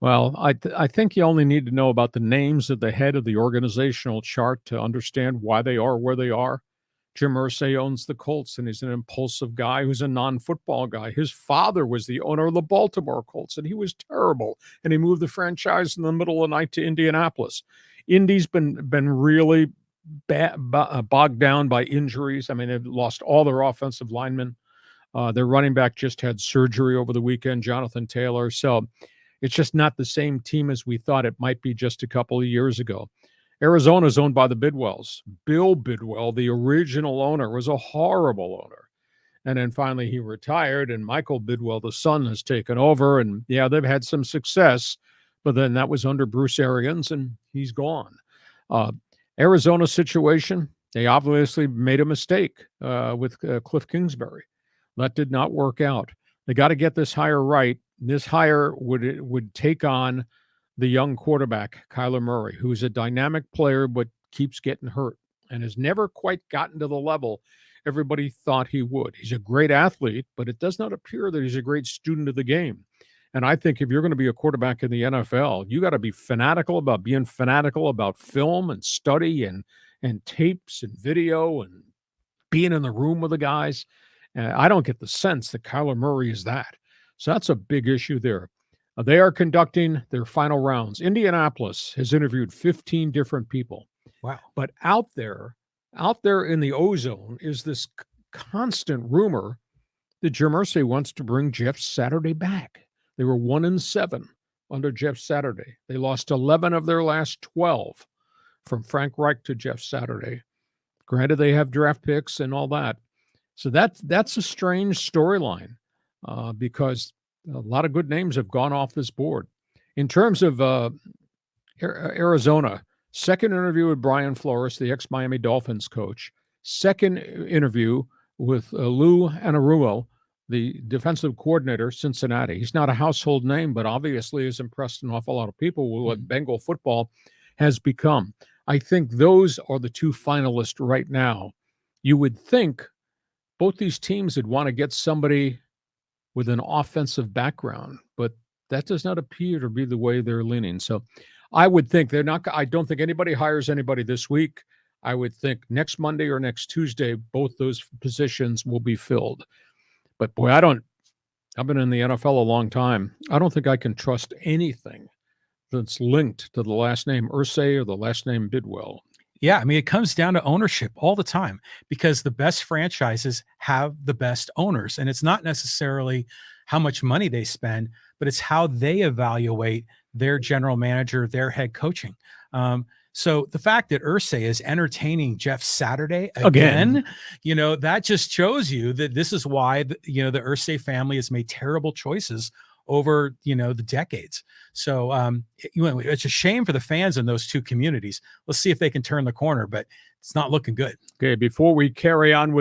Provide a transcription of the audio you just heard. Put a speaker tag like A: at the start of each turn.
A: Well, I think you only need to know about the names at the head of the organizational chart to understand why they are where they are. Jim Irsay owns the Colts, and he's an impulsive guy who's a non-football guy. His father was the owner of the Baltimore Colts, and he was terrible. And he moved the franchise in the middle of the night to Indianapolis. Indy's been really bogged down by injuries. I mean, they've lost all their offensive linemen. Their running back just had surgery over the weekend, Jonathan Taylor. So it's just not the same team as we thought it might be just a couple of years ago. Arizona is owned by the Bidwells. Bill Bidwell, the original owner, was a horrible owner. And then finally he retired, and Michael Bidwell, the son, has taken over. And yeah, they've had some success, but then that was under Bruce Arians, and he's gone. Arizona situation, they obviously made a mistake with Cliff Kingsbury. That did not work out. They got to get this hire right. This hire would take on the young quarterback, Kyler Murray, who's a dynamic player but keeps getting hurt and has never quite gotten to the level everybody thought he would. He's a great athlete, but it does not appear that he's a great student of the game. And I think if you're going to be a quarterback in the NFL, you got to be fanatical about film and study and tapes and video and being in the room with the guys. I don't get the sense that Kyler Murray is that. So that's a big issue there. They are conducting their final rounds. Indianapolis has interviewed 15 different people.
B: Wow.
A: But out there in the ozone is this constant rumor that Jim Irsay wants to bring Jeff Saturday back. They were 1-7 under Jeff Saturday. They lost 11 of their last 12 from Frank Reich to Jeff Saturday. Granted, they have draft picks and all that. So that's a strange storyline because a lot of good names have gone off this board. In terms of Arizona, second interview with Brian Flores, the ex-Miami Dolphins coach. Second interview with Lou Anarumo, the defensive coordinator, Cincinnati. He's not a household name, but obviously has impressed an awful lot of people with what Bengal football has become. I think those are the two finalists right now. You would think both these teams would want to get somebody with an offensive background, but that does not appear to be the way they're leaning. So I would think I don't think anybody hires anybody this week. I would think next Monday or next Tuesday, both those positions will be filled. But boy, I've been in the NFL a long time. I don't think I can trust anything that's linked to the last name Irsay or the last name Bidwell.
B: Yeah, I mean, it comes down to ownership all the time because the best franchises have the best owners. And it's not necessarily how much money they spend, but it's how they evaluate their general manager, their head coaching. So the fact that Irsay is entertaining Jeff Saturday again, that just shows you that this is why, the Irsay family has made terrible choices over, the decades. So it's a shame for the fans in those two communities. Let's see if they can turn the corner, but it's not looking good.
A: Okay, before we carry on with